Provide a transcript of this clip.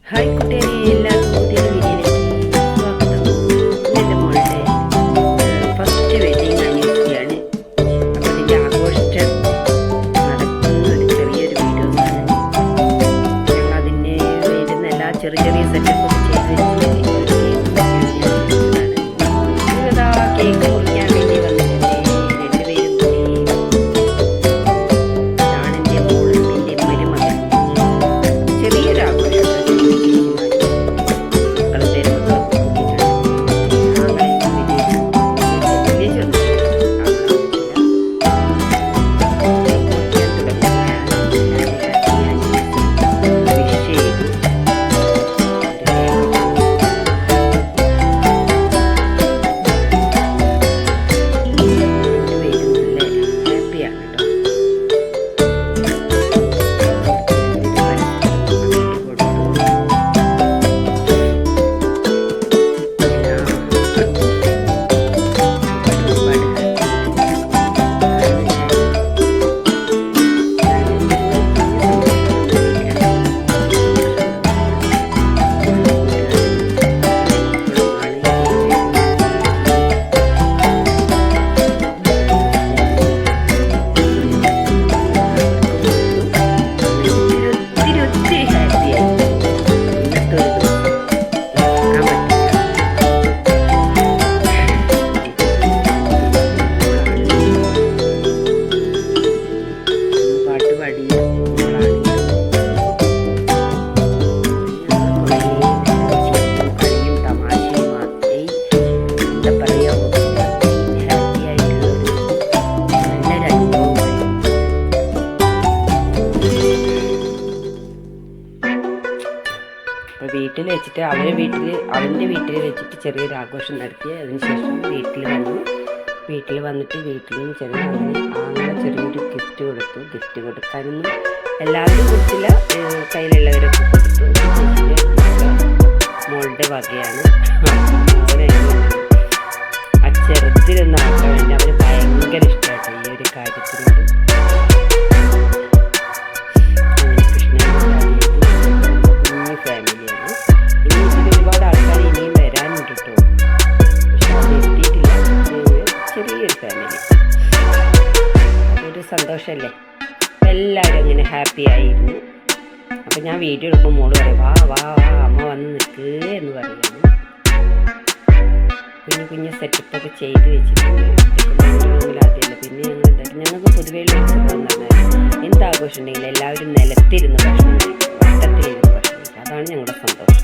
Hi കുട്ടികളെ, എല്ലാവർക്കും പുതിയൊരു വീഡിയോയിലേക്ക് സ്വാഗതം. എൻ്റെ മോളുടെ ഫസ്റ്റ് വെഡിങ് ആനിവേഴ്സറിയാണ്. അപ്പോൾ അതിൻ്റെ ആഘോഷം നടക്കുന്ന ഒരു ചെറിയൊരു വീഡിയോ ആണ്. ഞങ്ങളതിന് വരുന്ന എല്ലാ ചെറിയ ചെറിയ സെറ്റപ്പൊക്കെ ചെയ്ത് വെച്ചിട്ട് കേക്ക് മുറിക്കാൻ വേണ്ടി വന്നിട്ടുണ്ട്. രണ്ടുപേരും ഇതാണ് എൻ്റെ മോളും എൻ്റെ മരുമകൻ. ചെറിയൊരു ആഘോഷം വീട്ടിൽ വെച്ചിട്ട് അവൻ്റെ വീട്ടിൽ വെച്ചിട്ട് ചെറിയൊരു ആഘോഷം നടത്തി. അതിനുശേഷം വീട്ടിൽ വന്നിട്ട് വീട്ടിൽ നിന്ന് അങ്ങനെ ചെറിയൊരു ഗിഫ്റ്റ് കൊടുക്കാനൊന്നും എല്ലാവരും കൊടുത്തില്ല, കയ്യിലുള്ളവരൊക്കെ കൊടുത്തു. മോളുടെ വകയാണ്. ആ ചെറുതിലൊന്നും ആക്കാൻ വേണ്ടി അവന് ഭയങ്കര ഇഷ്ടമായിട്ട് ഈ ഒരു കാര്യത്തിനോട്. ഫാമിലിയാണ്. ഇനി ഇതിൽ ഒരുപാട് ആൾക്കാർ ഇനിയും വരാനുണ്ട് കേട്ടോ. പക്ഷെ അത് എത്തിയിട്ടില്ല. ചെറിയൊരു ഫാമിലി, അതൊരു സന്തോഷമല്ലേ. എല്ലാവരും അങ്ങനെ ഹാപ്പി ആയിരുന്നു. അപ്പം ഞാൻ വീഡിയോ എടുക്കുമ്പോൾ മോള് പറയും, വാ വാ വാ അമ്മ വന്ന് നിൽക്ക് എന്ന് പറയുന്നു. കുഞ്ഞു സെറ്റപ്പൊക്കെ ചെയ്ത് വെച്ചിട്ടുണ്ട്. ആദ്യമല്ല, പിന്നെ ഞങ്ങൾ എന്താക്കി, ഞങ്ങൾക്ക് പൊതുവേ ഉള്ള ഉത്സവം എന്ന് പറഞ്ഞാൽ എന്താഘോഷം ഉണ്ടെങ്കിലും എല്ലാവരും നിലത്തിരുന്ന് ഭക്ഷണം കഴിക്കും, വട്ടത്തിലിരുന്ന് ഭക്ഷണം കഴിക്കും. അതാണ് ഞങ്ങളുടെ സന്തോഷം.